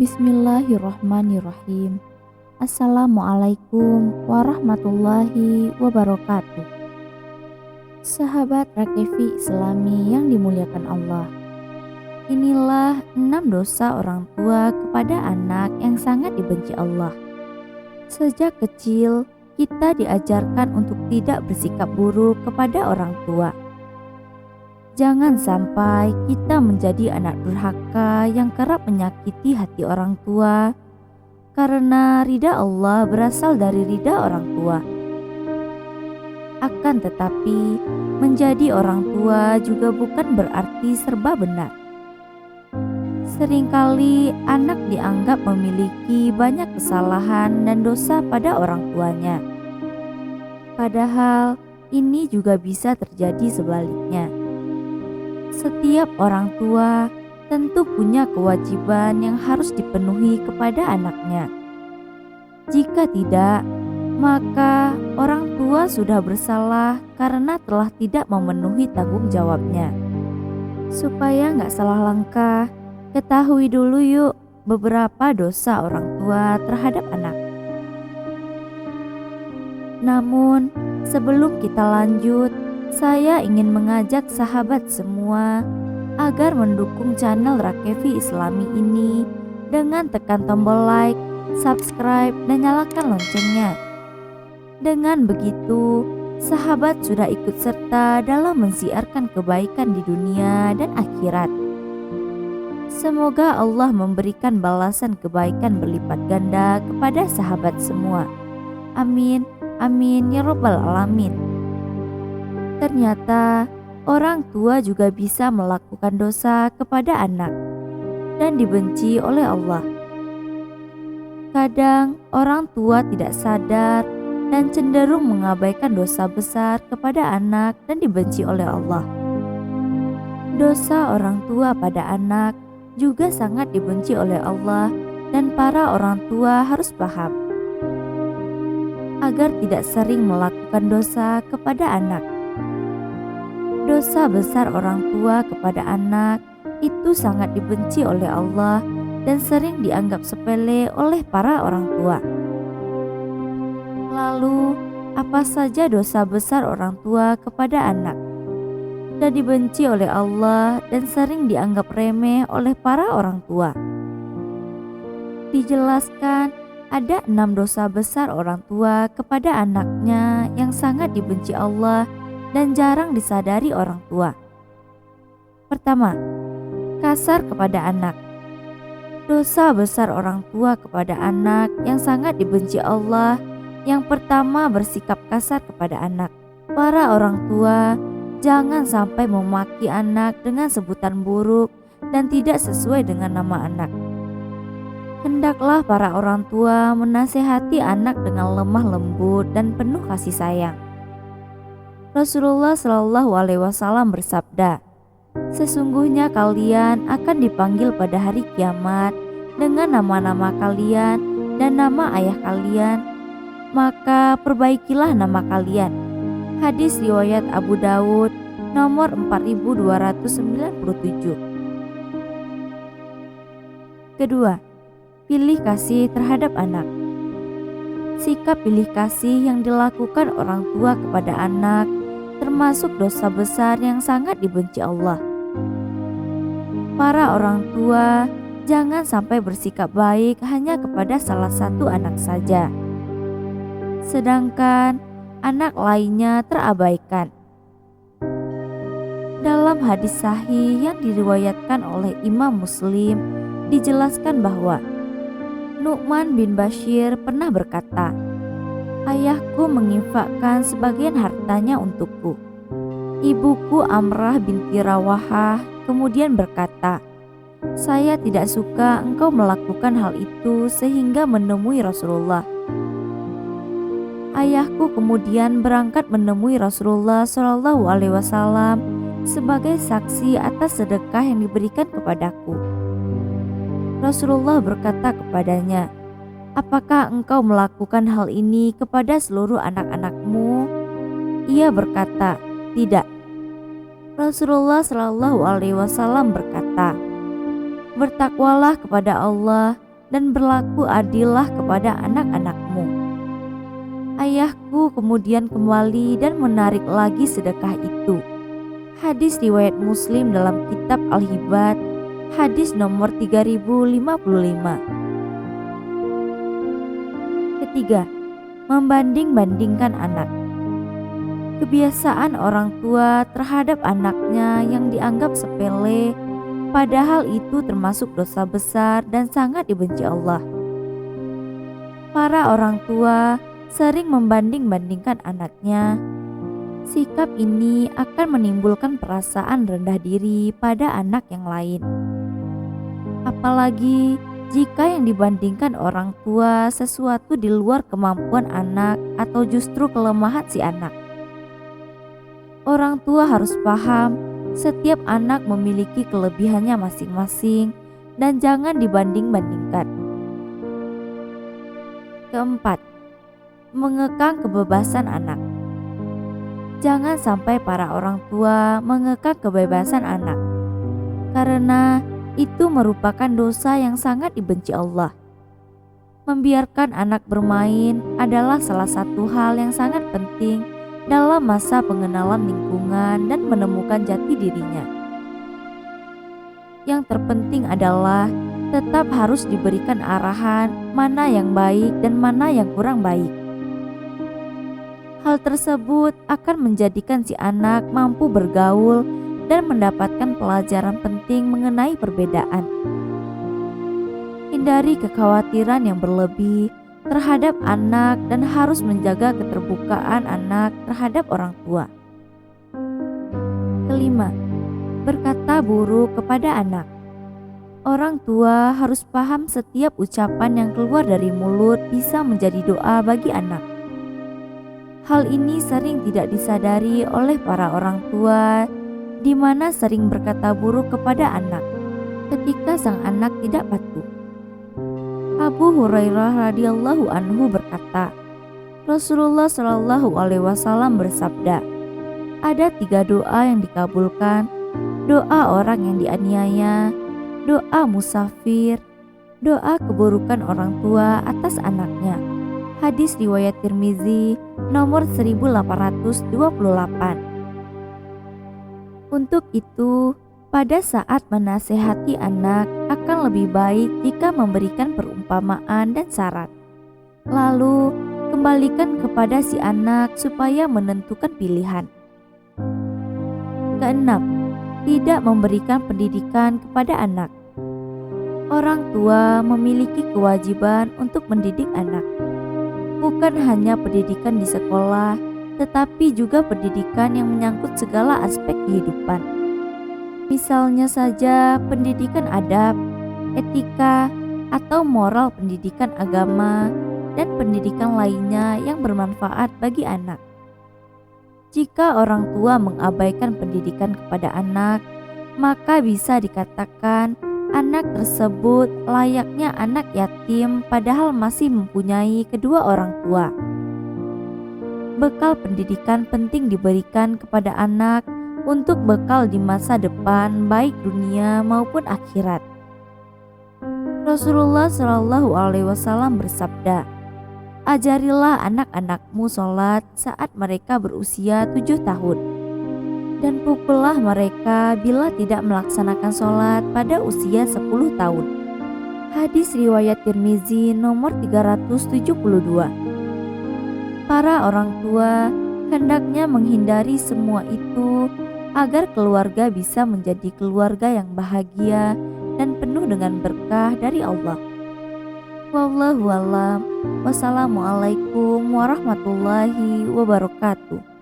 Bismillahirrahmanirrahim. Assalamualaikum warahmatullahi wabarakatuh. Sahabat Rakevi Islami yang dimuliakan Allah. Inilah 6 dosa orang tua kepada anak yang sangat dibenci Allah. Sejak kecil kita diajarkan untuk tidak bersikap buruk kepada orang tua. Jangan sampai kita menjadi anak durhaka yang kerap menyakiti hati orang tua, karena ridha Allah berasal dari ridha orang tua. Akan tetapi, menjadi orang tua juga bukan berarti serba benar. Seringkali anak dianggap memiliki banyak kesalahan dan dosa pada orang tuanya. Padahal ini juga bisa terjadi sebaliknya. Setiap orang tua tentu punya kewajiban yang harus dipenuhi kepada anaknya. Jika tidak, maka orang tua sudah bersalah karena telah tidak memenuhi tanggung jawabnya. Supaya nggak salah langkah, ketahui dulu yuk beberapa dosa orang tua terhadap anak. Namun, sebelum kita lanjut, saya ingin mengajak sahabat semua agar mendukung channel Rakevi Islami ini dengan tekan tombol like, subscribe, dan nyalakan loncengnya. Dengan begitu, sahabat sudah ikut serta dalam mensiarkan kebaikan di dunia dan akhirat. Semoga Allah memberikan balasan kebaikan berlipat ganda kepada sahabat semua. Amin, amin ya robbal alamin. Ternyata orang tua juga bisa melakukan dosa kepada anak dan dibenci oleh Allah. Kadang orang tua tidak sadar dan cenderung mengabaikan dosa besar kepada anak dan dibenci oleh Allah. Dosa orang tua pada anak juga sangat dibenci oleh Allah, dan para orang tua harus paham agar tidak sering melakukan dosa kepada anak. Dosa besar orang tua kepada anak itu sangat dibenci oleh Allah dan sering dianggap sepele oleh para orang tua. Lalu, apa saja dosa besar orang tua kepada anak dan dibenci oleh Allah dan sering dianggap remeh oleh para orang tua? Dijelaskan ada 6 dosa besar orang tua kepada anaknya yang sangat dibenci Allah dan jarang disadari orang tua. Pertama, kasar kepada anak. Dosa besar orang tua kepada anak yang sangat dibenci Allah. Yang pertama, bersikap kasar kepada anak. Para orang tua jangan sampai memaki anak dengan sebutan buruk dan tidak sesuai dengan nama anak. Hendaklah para orang tua menasehati anak dengan lemah lembut dan penuh kasih sayang. Rasulullah Shallallahu Alaihi Wasallam bersabda, sesungguhnya kalian akan dipanggil pada hari kiamat dengan nama-nama kalian dan nama ayah kalian, maka perbaikilah nama kalian. Hadis riwayat Abu Dawud nomor 4297. Kedua, pilih kasih terhadap anak. Sikap pilih kasih yang dilakukan orang tua kepada anak termasuk dosa besar yang sangat dibenci Allah. Para orang tua jangan sampai bersikap baik hanya kepada salah satu anak saja, sedangkan anak lainnya terabaikan. Dalam hadis sahih yang diriwayatkan oleh Imam Muslim, dijelaskan bahwa Nu'man bin Bashir pernah berkata, ayahku menginfakkan sebagian hartanya untukku. Ibuku Amrah binti Rawahah kemudian berkata, saya tidak suka engkau melakukan hal itu sehingga menemui Rasulullah. Ayahku kemudian berangkat menemui Rasulullah Shallallahu Alaihi Wasallam sebagai saksi atas sedekah yang diberikan kepadaku. Rasulullah berkata kepadanya, apakah engkau melakukan hal ini kepada seluruh anak-anakmu? Ia berkata, tidak. Rasulullah Shallallahu Alaihi Wasallam berkata, bertakwalah kepada Allah dan berlaku adillah kepada anak-anakmu. Ayahku kemudian kembali dan menarik lagi sedekah itu. Hadis riwayat Muslim dalam kitab Al-Hibat, hadis nomor 3055. Ketiga, membanding-bandingkan anak. Kebiasaan orang tua terhadap anaknya yang dianggap sepele, padahal itu termasuk dosa besar dan sangat dibenci Allah. Para orang tua sering membanding-bandingkan anaknya. Sikap ini akan menimbulkan perasaan rendah diri pada anak yang lain. Apalagi jika yang dibandingkan orang tua sesuatu di luar kemampuan anak atau justru kelemahan si anak. Orang tua harus paham setiap anak memiliki kelebihannya masing-masing dan jangan dibanding-bandingkan. Keempat, mengekang kebebasan anak. Jangan sampai para orang tua mengekang kebebasan anak, karena itu merupakan dosa yang sangat dibenci Allah. Membiarkan anak bermain adalah salah satu hal yang sangat penting dalam masa pengenalan lingkungan dan menemukan jati dirinya. Yang terpenting adalah tetap harus diberikan arahan mana yang baik dan mana yang kurang baik. Hal tersebut akan menjadikan si anak mampu bergaul dan mendapatkan pelajaran penting mengenai perbedaan. Hindari kekhawatiran yang berlebih terhadap anak dan harus menjaga keterbukaan anak terhadap orang tua. Kelima, berkata buruk kepada anak. Orang tua harus paham setiap ucapan yang keluar dari mulut bisa menjadi doa bagi anak. Hal ini sering tidak disadari oleh para orang tua, di mana sering berkata buruk kepada anak ketika sang anak tidak patuh. Abu Hurairah radhiyallahu anhu berkata, Rasulullah shallallahu alaihi wasallam bersabda, ada 3 doa yang dikabulkan: doa orang yang dianiaya, doa musafir, doa keburukan orang tua atas anaknya. Hadis riwayat Tirmizi nomor 1828. Untuk itu, pada saat menasehati anak akan lebih baik jika memberikan perumpamaan dan syarat. Lalu, kembalikan kepada si anak supaya menentukan pilihan. Keenam, tidak memberikan pendidikan kepada anak. Orang tua memiliki kewajiban untuk mendidik anak. Bukan hanya pendidikan di sekolah, tetapi juga pendidikan yang menyangkut segala aspek kehidupan. Misalnya saja pendidikan adab, etika, atau moral, pendidikan agama, dan pendidikan lainnya yang bermanfaat bagi anak. Jika orang tua mengabaikan pendidikan kepada anak, maka bisa dikatakan anak tersebut layaknya anak yatim padahal masih mempunyai kedua orang tua. Bekal pendidikan penting diberikan kepada anak untuk bekal di masa depan baik dunia maupun akhirat. Rasulullah Shallallahu Alaihi Wasallam bersabda, ajarilah anak-anakmu sholat saat mereka berusia 7 tahun. Dan pukullah mereka bila tidak melaksanakan sholat pada usia 10 tahun. Hadis riwayat Tirmizi nomor 372. Para orang tua hendaknya menghindari semua itu agar keluarga bisa menjadi keluarga yang bahagia dan penuh dengan berkah dari Allah. Wallahu a'lam. Wassalamualaikum warahmatullahi wabarakatuh.